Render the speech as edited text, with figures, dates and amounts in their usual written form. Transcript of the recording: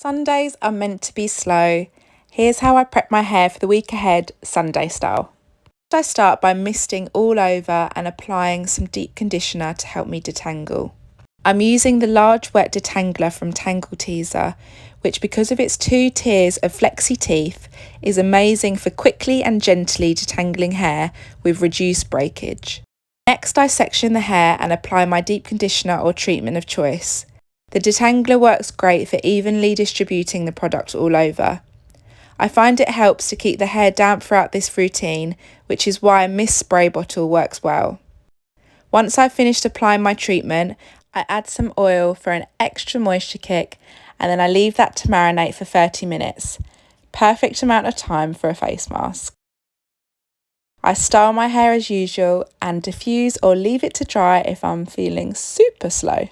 Sundays are meant to be slow. Here's how I prep my hair for the week ahead, Sunday style. I start by misting all over and applying some deep conditioner to help me detangle. I'm using the Large Wet Detangler from Tangle Teezer, which because of its 2 tiers of flexi teeth is amazing for quickly and gently detangling hair with reduced breakage. Next I section the hair and apply my deep conditioner or treatment of choice. The detangler works great for evenly distributing the product all over. I find it helps to keep the hair damp throughout this routine, which is why a mist spray bottle works well. Once I've finished applying my treatment, I add some oil for an extra moisture kick and then I leave that to marinate for 30 minutes. Perfect amount of time for a face mask. I style my hair as usual and diffuse or leave it to dry if I'm feeling super slow.